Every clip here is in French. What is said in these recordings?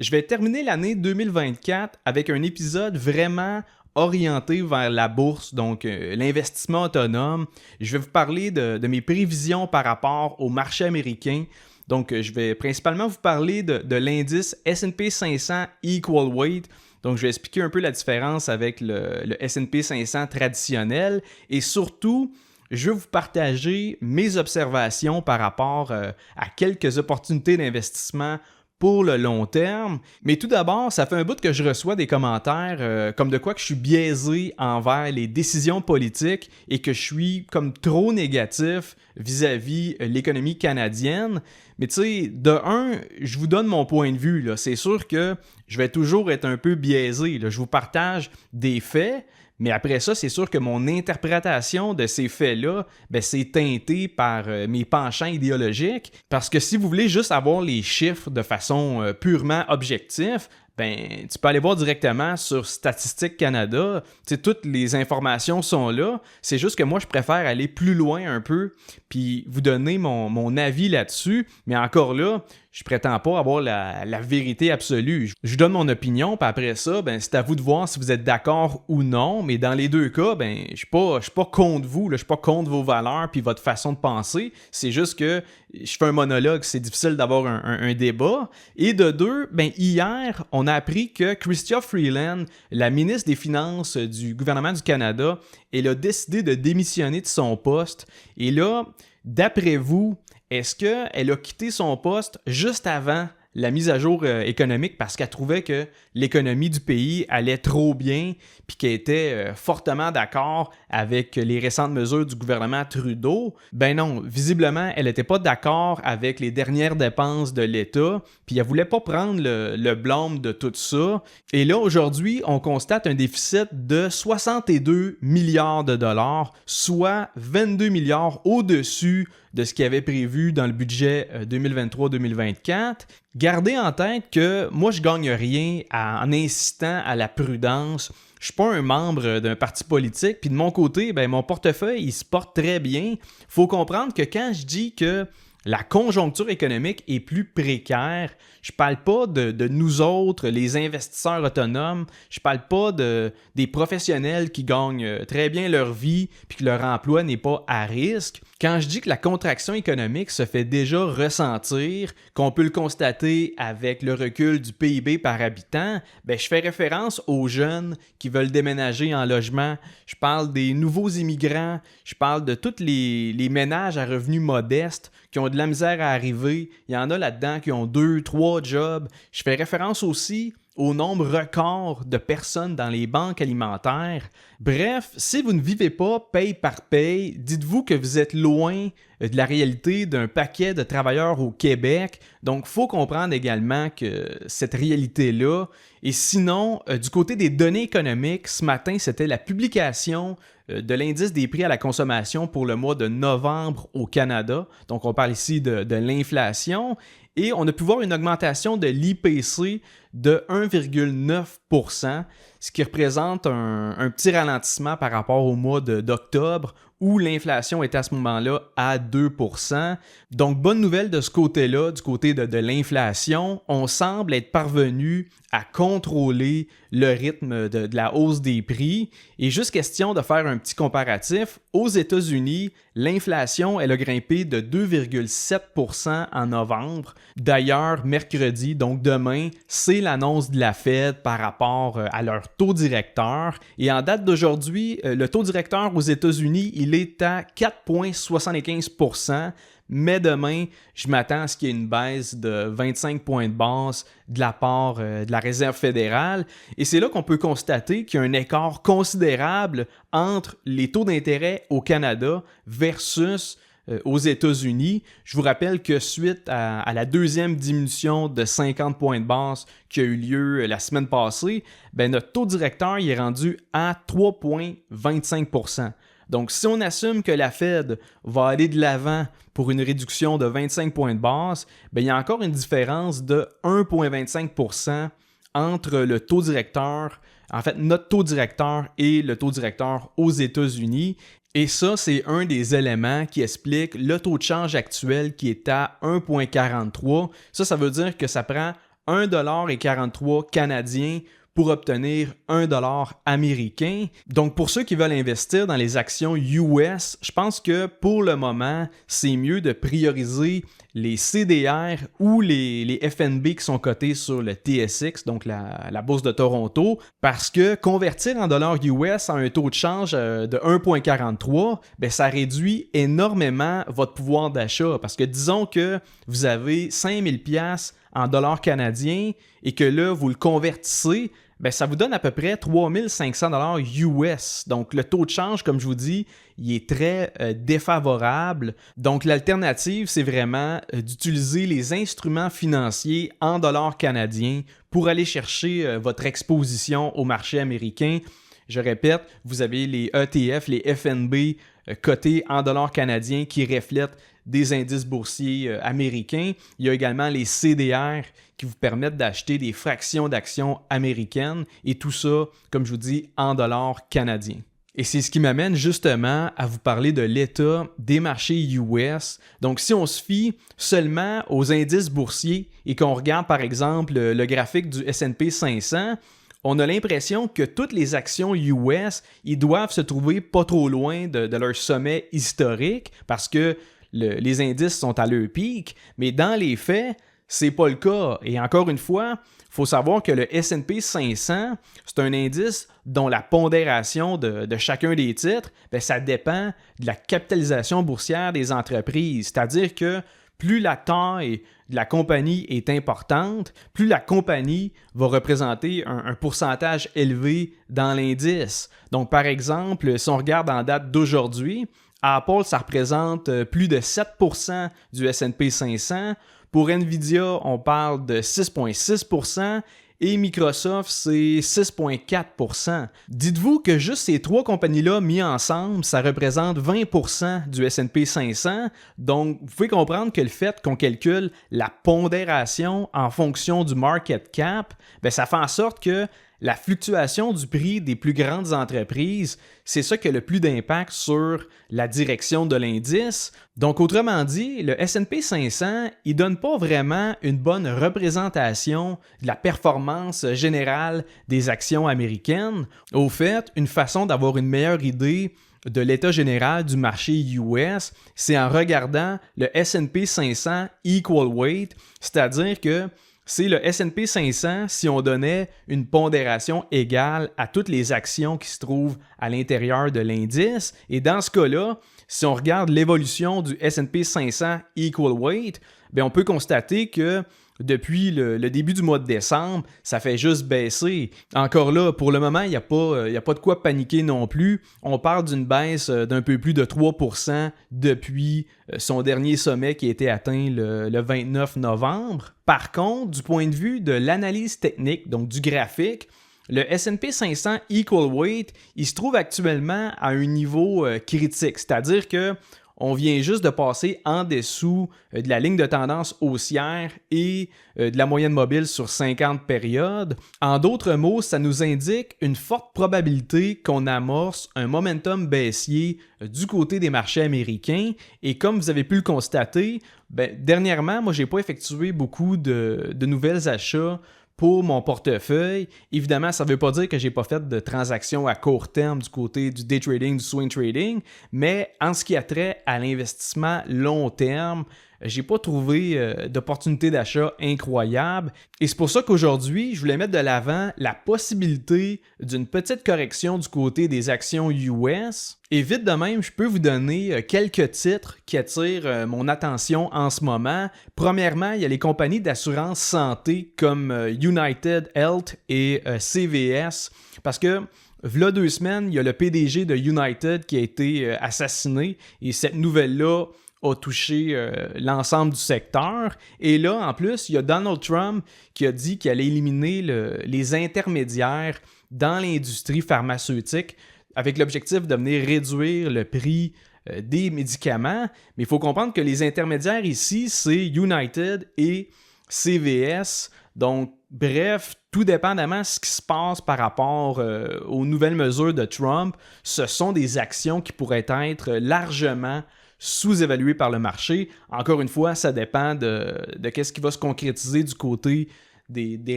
Je vais terminer l'année 2024 avec un épisode vraiment orienté vers la bourse, donc l'investissement autonome. Je vais vous parler de mes prévisions par rapport au marché américain. Donc, je vais principalement vous parler de l'indice S&P 500 Equal Weight. Donc, je vais expliquer un peu la différence avec le S&P 500 traditionnel et surtout, je vais vous partager mes observations par rapport à quelques opportunités d'investissement pour le long terme. Mais tout d'abord, ça fait un bout que je reçois des commentaires comme de quoi que je suis biaisé envers les décisions politiques et que je suis comme trop négatif vis-à-vis l'économie canadienne. Mais tu sais, de un, je vous donne mon point de vue, là. C'est sûr que je vais toujours être un peu biaisé, là. Je vous partage des faits, mais après ça, c'est sûr que mon interprétation de ces faits-là, c'est teinté par mes penchants idéologiques. Parce que si vous voulez juste avoir les chiffres de façon purement objective, tu peux aller voir directement sur Statistique Canada. Tu sais, toutes les informations sont là. C'est juste que moi, je préfère aller plus loin un peu puis vous donner mon avis là-dessus. Mais encore là, je prétends pas avoir la vérité absolue. Je vous donne mon opinion, puis après ça, c'est à vous de voir si vous êtes d'accord ou non. Mais dans les deux cas, je suis pas contre vous, là, je suis pas contre vos valeurs puis votre façon de penser. C'est juste que je fais un monologue, c'est difficile d'avoir un débat. Et de deux, hier, on a appris que Chrystia Freeland, la ministre des Finances du gouvernement du Canada, elle a décidé de démissionner de son poste. Et là, d'après vous, est-ce qu'elle a quitté son poste juste avant la mise à jour économique parce qu'elle trouvait que l'économie du pays allait trop bien puis qu'elle était fortement d'accord avec les récentes mesures du gouvernement Trudeau? Ben non, visiblement, elle n'était pas d'accord avec les dernières dépenses de l'État puis elle voulait pas prendre le blâme de tout ça. Et là, aujourd'hui, on constate un déficit de 62 milliards de dollars, soit 22 milliards au-dessus de ce qu'il avait prévu dans le budget 2023-2024. Gardez en tête que moi, je gagne rien en incitant à la prudence. Je suis pas un membre d'un parti politique. Puis de mon côté, mon portefeuille, il se porte très bien. Faut comprendre que quand je dis que la conjoncture économique est plus précaire, je parle pas de nous autres, les investisseurs autonomes, je parle pas des professionnels qui gagnent très bien leur vie puis que leur emploi n'est pas à risque. Quand je dis que la contraction économique se fait déjà ressentir, qu'on peut le constater avec le recul du PIB par habitant, je fais référence aux jeunes qui veulent déménager en logement. Je parle des nouveaux immigrants, je parle de tous les ménages à revenus modestes qui ont de la misère à arriver. Il y en a là-dedans qui ont 2, 3 jobs. Je fais référence aussi au nombre record de personnes dans les banques alimentaires. Bref, si vous ne vivez pas paye par paye, dites-vous que vous êtes loin de la réalité d'un paquet de travailleurs au Québec. Donc, il faut comprendre également que cette réalité-là. Et sinon, du côté des données économiques, ce matin, c'était la publication de l'indice des prix à la consommation pour le mois de novembre au Canada. Donc, on parle ici de l'inflation. Et on a pu voir une augmentation de l'IPC de 1,9%, ce qui représente un petit ralentissement par rapport au mois d'octobre où l'inflation était à ce moment-là à 2%. Donc, bonne nouvelle de ce côté-là, du côté de l'inflation. On semble être parvenu à contrôler le rythme de la hausse des prix. Et juste question de faire un petit comparatif, aux États-Unis, l'inflation, elle a grimpé de 2,7% en novembre. D'ailleurs, mercredi, donc demain, c'est l'annonce de la Fed par rapport à leur taux directeur. Et en date d'aujourd'hui, le taux directeur aux États-Unis, il est à 4,75%. Mais demain, je m'attends à ce qu'il y ait une baisse de 25 points de base de la part de la Réserve fédérale. Et c'est là qu'on peut constater qu'il y a un écart considérable entre les taux d'intérêt au Canada versus aux États-Unis. Je vous rappelle que suite à la deuxième diminution de 50 points de base qui a eu lieu la semaine passée, notre taux directeur il est rendu à 3,25%. Donc, si on assume que la Fed va aller de l'avant pour une réduction de 25 points de base, il y a encore une différence de 1,25% entre le taux directeur, en fait, notre taux directeur et le taux directeur aux États-Unis. Et ça, c'est un des éléments qui explique le taux de change actuel qui est à 1,43. Ça veut dire que ça prend 1,43 $ canadien pour obtenir 1 $ américain. Donc, pour ceux qui veulent investir dans les actions US, je pense que pour le moment, c'est mieux de prioriser les CDR ou les FNB qui sont cotés sur le TSX, donc la bourse de Toronto, parce que convertir en dollars US à un taux de change de 1,43, ben ça réduit énormément votre pouvoir d'achat. Parce que disons que vous avez 5000 $ en dollars canadiens et que là, vous le convertissez, ben ça vous donne à peu près 3500 $ US. Donc, le taux de change, comme je vous dis, il est très défavorable. Donc, l'alternative, c'est vraiment d'utiliser les instruments financiers en dollars canadiens pour aller chercher votre exposition au marché américain. Je répète, vous avez les ETF, les FNB cotés en dollars canadiens qui reflètent des indices boursiers américains. Il y a également les CDR qui vous permettent d'acheter des fractions d'actions américaines et tout ça, comme je vous dis, en dollars canadiens. Et c'est ce qui m'amène justement à vous parler de l'état des marchés US. Donc, si on se fie seulement aux indices boursiers et qu'on regarde par exemple le graphique du S&P 500, on a l'impression que toutes les actions US, ils doivent se trouver pas trop loin de leur sommet historique parce que les indices sont à leur pic, mais dans les faits, c'est pas le cas. Et encore une fois, il faut savoir que le S&P 500, c'est un indice dont la pondération de chacun des titres, bien, ça dépend de la capitalisation boursière des entreprises. C'est-à-dire que plus la taille de la compagnie est importante, plus la compagnie va représenter un pourcentage élevé dans l'indice. Donc, par exemple, si on regarde en date d'aujourd'hui, Apple, ça représente plus de 7% du S&P 500. Pour Nvidia, on parle de 6,6% et Microsoft, c'est 6,4%. Dites-vous que juste ces trois compagnies-là mis ensemble, ça représente 20% du S&P 500. Donc, vous pouvez comprendre que le fait qu'on calcule la pondération en fonction du market cap, bien, ça fait en sorte que la fluctuation du prix des plus grandes entreprises, c'est ça qui a le plus d'impact sur la direction de l'indice. Donc, autrement dit, le S&P 500, il ne donne pas vraiment une bonne représentation de la performance générale des actions américaines. Au fait, une façon d'avoir une meilleure idée de l'état général du marché US, c'est en regardant le S&P 500 Equal Weight, c'est-à-dire que c'est le S&P 500 si on donnait une pondération égale à toutes les actions qui se trouvent à l'intérieur de l'indice. Et dans ce cas-là, si on regarde l'évolution du S&P 500 Equal Weight, bien, on peut constater que depuis le début du mois de décembre, ça fait juste baisser. Encore là, pour le moment, il n'y a pas de quoi paniquer non plus. On parle d'une baisse d'un peu plus de 3% depuis son dernier sommet qui a été atteint le 29 novembre. Par contre, du point de vue de l'analyse technique, donc du graphique, le S&P 500 Equal Weight, il se trouve actuellement à un niveau critique, c'est-à-dire que on vient juste de passer en dessous de la ligne de tendance haussière et de la moyenne mobile sur 50 périodes. En d'autres mots, ça nous indique une forte probabilité qu'on amorce un momentum baissier du côté des marchés américains. Et comme vous avez pu le constater, dernièrement, moi, je n'ai pas effectué beaucoup de nouvelles achats pour mon portefeuille. Évidemment, ça ne veut pas dire que je n'ai pas fait de transactions à court terme du côté du day trading, du swing trading, mais en ce qui a trait à l'investissement long terme, j'ai pas trouvé d'opportunité d'achat incroyable. Et c'est pour ça qu'aujourd'hui, je voulais mettre de l'avant la possibilité d'une petite correction du côté des actions US. Et vite de même, je peux vous donner quelques titres qui attirent mon attention en ce moment. Premièrement, il y a les compagnies d'assurance santé comme United Health et CVS. Parce que v'là 2 semaines, il y a le PDG de United qui a été assassiné. Et cette nouvelle-là a touché l'ensemble du secteur. Et là, en plus, il y a Donald Trump qui a dit qu'il allait éliminer les intermédiaires dans l'industrie pharmaceutique avec l'objectif de venir réduire le prix des médicaments. Mais il faut comprendre que les intermédiaires ici, c'est United et CVS. Donc, bref, tout dépendamment de ce qui se passe par rapport aux nouvelles mesures de Trump, ce sont des actions qui pourraient être largement sous-évalué par le marché. Encore une fois, ça dépend de qu'est-ce qui va se concrétiser du côté des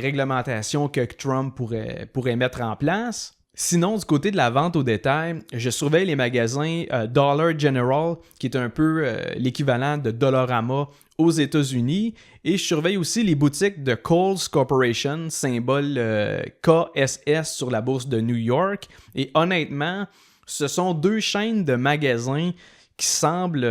réglementations que Trump pourrait mettre en place. Sinon, du côté de la vente au détail, je surveille les magasins Dollar General, qui est un peu l'équivalent de Dollarama aux États-Unis, et je surveille aussi les boutiques de Kohl's Corporation, symbole KSS sur la bourse de New York. Et honnêtement, ce sont deux chaînes de magasins qui semblent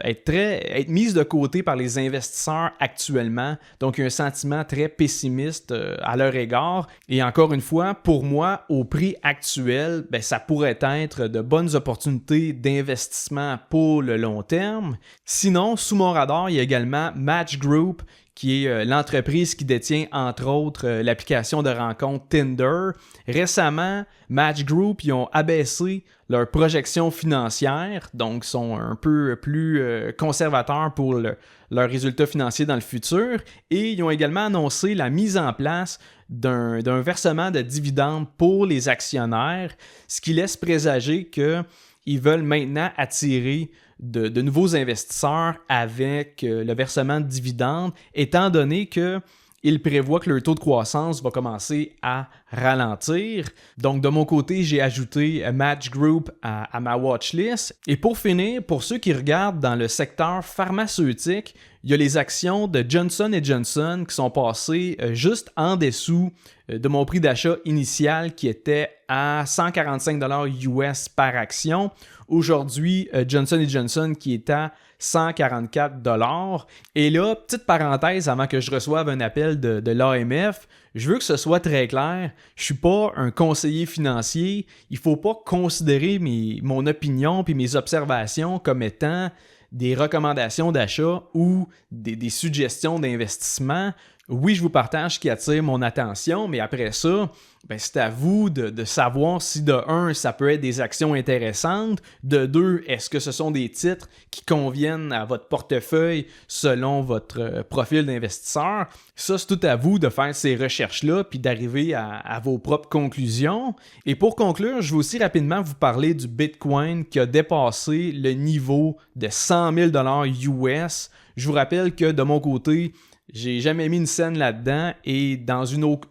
être mises de côté par les investisseurs actuellement. Donc, il y a un sentiment très pessimiste à leur égard. Et encore une fois, pour moi, au prix actuel, ça pourrait être de bonnes opportunités d'investissement pour le long terme. Sinon, sous mon radar, il y a également Match Group, qui est l'entreprise qui détient, entre autres, l'application de rencontre Tinder. Récemment, Match Group, ils ont abaissé leurs projections financières, donc sont un peu plus conservateurs pour leurs résultats financiers dans le futur. Et ils ont également annoncé la mise en place d'un versement de dividendes pour les actionnaires, ce qui laisse présager qu'ils veulent maintenant attirer de nouveaux investisseurs avec le versement de dividendes, étant donné qu'ils prévoient que leur taux de croissance va commencer à ralentir. Donc, de mon côté, j'ai ajouté Match Group à ma watchlist. Et pour finir, pour ceux qui regardent dans le secteur pharmaceutique, il y a les actions de Johnson & Johnson qui sont passées juste en dessous de mon prix d'achat initial qui était à 145$ US par action. Aujourd'hui, Johnson & Johnson qui est à 144$. Et là, petite parenthèse avant que je reçoive un appel de l'AMF, je veux que ce soit très clair, je ne suis pas un conseiller financier, il ne faut pas considérer mon opinion et mes observations comme étant des recommandations d'achat ou des suggestions d'investissement. Oui, je vous partage ce qui attire mon attention, mais après ça, c'est à vous de savoir si de 1, ça peut être des actions intéressantes, de 2, est-ce que ce sont des titres qui conviennent à votre portefeuille selon votre profil d'investisseur. Ça, c'est tout à vous de faire ces recherches-là puis d'arriver à vos propres conclusions. Et pour conclure, je vais aussi rapidement vous parler du Bitcoin qui a dépassé le niveau de 100 000$ US. Je vous rappelle que de mon côté, j'ai jamais mis une scène là-dedans et dans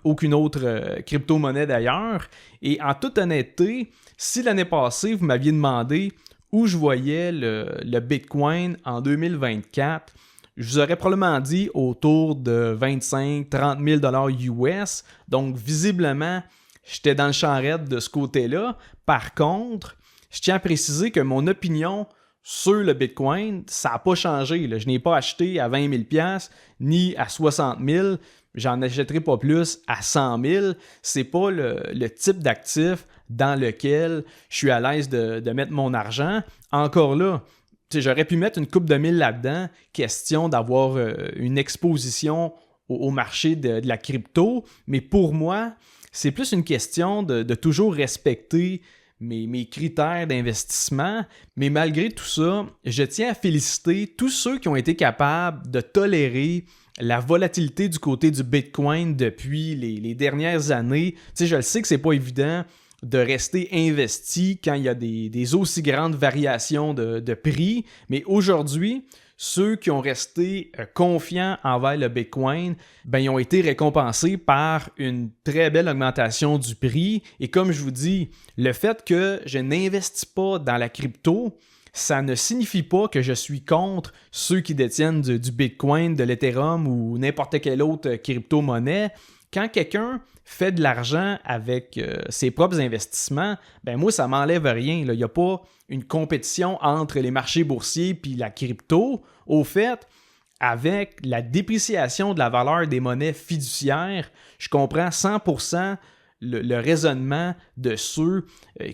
aucune autre crypto-monnaie d'ailleurs. Et en toute honnêteté, si l'année passée, vous m'aviez demandé où je voyais le Bitcoin en 2024, je vous aurais probablement dit autour de 25-30 000$ US. Donc, visiblement, j'étais dans le champ raide de ce côté-là. Par contre, je tiens à préciser que mon opinion sur le Bitcoin, ça n'a pas changé. Je n'ai pas acheté à 20 000$ ni à 60 000$. J'en achèterai pas plus à 100 000$. C'est pas le type d'actif dans lequel je suis à l'aise de mettre mon argent. Encore là, j'aurais pu mettre une couple de mille là-dedans. Question d'avoir une exposition au marché de la crypto. Mais pour moi, c'est plus une question de toujours respecter mes critères d'investissement. Mais malgré tout ça, je tiens à féliciter tous ceux qui ont été capables de tolérer la volatilité du côté du Bitcoin depuis les dernières années. Je le sais que c'est pas évident de rester investi quand il y a des aussi grandes variations de prix, mais aujourd'hui, ceux qui ont resté confiants envers le Bitcoin, ils ont été récompensés par une très belle augmentation du prix. Et comme je vous dis, le fait que je n'investis pas dans la crypto, ça ne signifie pas que je suis contre ceux qui détiennent du Bitcoin, de l'Ethereum ou n'importe quelle autre crypto-monnaie. Quand quelqu'un fait de l'argent avec ses propres investissements, moi, ça m'enlève rien. Il n'y a pas une compétition entre les marchés boursiers et la crypto. Au fait, avec la dépréciation de la valeur des monnaies fiduciaires, je comprends 100% le raisonnement de ceux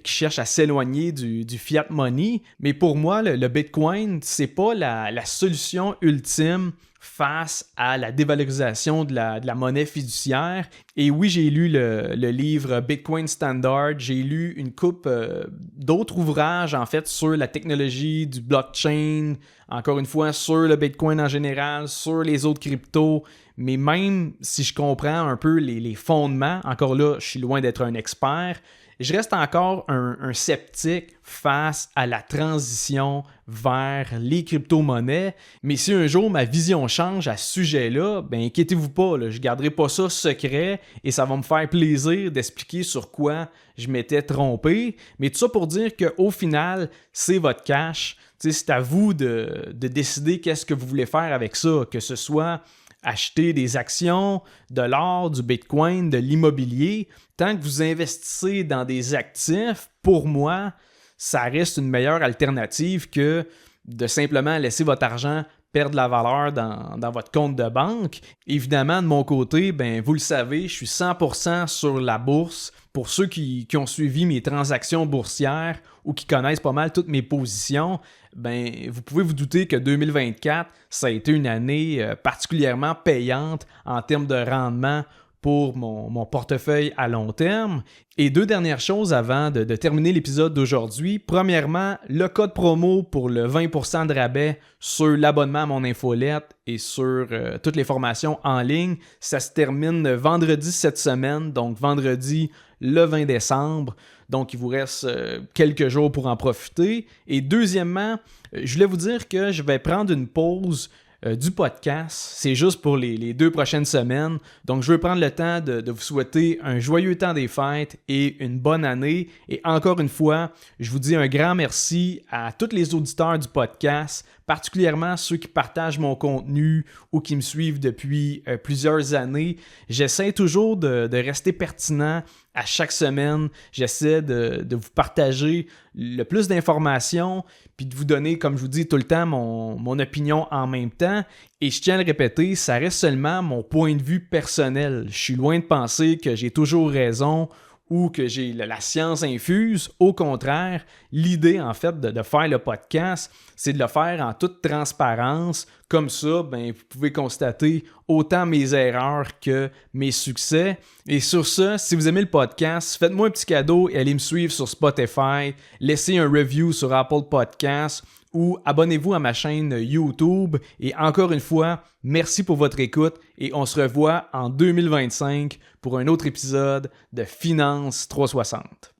qui cherchent à s'éloigner du fiat money. Mais pour moi, le Bitcoin, c'est pas la solution ultime face à la dévalorisation de la monnaie fiduciaire. Et oui, j'ai lu le livre Bitcoin Standard, j'ai lu une couple d'autres ouvrages en fait sur la technologie du blockchain, encore une fois sur le Bitcoin en général, sur les autres cryptos, mais même si je comprends un peu les fondements, encore là, je suis loin d'être un expert, je reste encore un sceptique face à la transition vers les crypto-monnaies. Mais si un jour ma vision change à ce sujet-là, ben inquiétez-vous pas, là, je garderai pas ça secret et ça va me faire plaisir d'expliquer sur quoi je m'étais trompé. Mais tout ça pour dire qu'au final, c'est votre cash. T'sais, c'est à vous de décider qu'est-ce que vous voulez faire avec ça, que ce soit acheter des actions, de l'or, du Bitcoin, de l'immobilier. Tant que vous investissez dans des actifs, pour moi, ça reste une meilleure alternative que de simplement laisser votre argent perdre de la valeur dans votre compte de banque. Évidemment, de mon côté, ben, vous le savez, je suis 100% sur la bourse. Pour ceux qui ont suivi mes transactions boursières ou qui connaissent pas mal toutes mes positions, ben, vous pouvez vous douter que 2024, ça a été une année particulièrement payante en termes de rendement pour mon portefeuille à long terme. Et deux dernières choses avant de terminer l'épisode d'aujourd'hui. Premièrement, le code promo pour le 20% de rabais sur l'abonnement à mon infolette et sur toutes les formations en ligne. Ça se termine vendredi cette semaine, donc vendredi le 20 décembre. Donc, il vous reste quelques jours pour en profiter. Et deuxièmement, je voulais vous dire que je vais prendre une pause du podcast. C'est juste pour les 2 prochaines semaines. Donc, je veux prendre le temps de vous souhaiter un joyeux temps des fêtes et une bonne année. Et encore une fois, je vous dis un grand merci à tous les auditeurs du podcast, particulièrement ceux qui partagent mon contenu ou qui me suivent depuis plusieurs années. J'essaie toujours de rester pertinent à chaque semaine. J'essaie de vous partager le plus d'informations puis de vous donner, comme je vous dis tout le temps, mon opinion en même temps. Et je tiens à le répéter, ça reste seulement mon point de vue personnel. Je suis loin de penser que j'ai toujours raison ou que j'ai la science infuse. Au contraire, l'idée en fait de faire le podcast, c'est de le faire en toute transparence. Comme ça, ben, vous pouvez constater autant mes erreurs que mes succès. Et sur ce, si vous aimez le podcast, faites-moi un petit cadeau et allez me suivre sur Spotify, laissez un review sur Apple Podcasts ou abonnez-vous à ma chaîne YouTube. Et encore une fois, merci pour votre écoute et on se revoit en 2025 pour un autre épisode de Finance 360.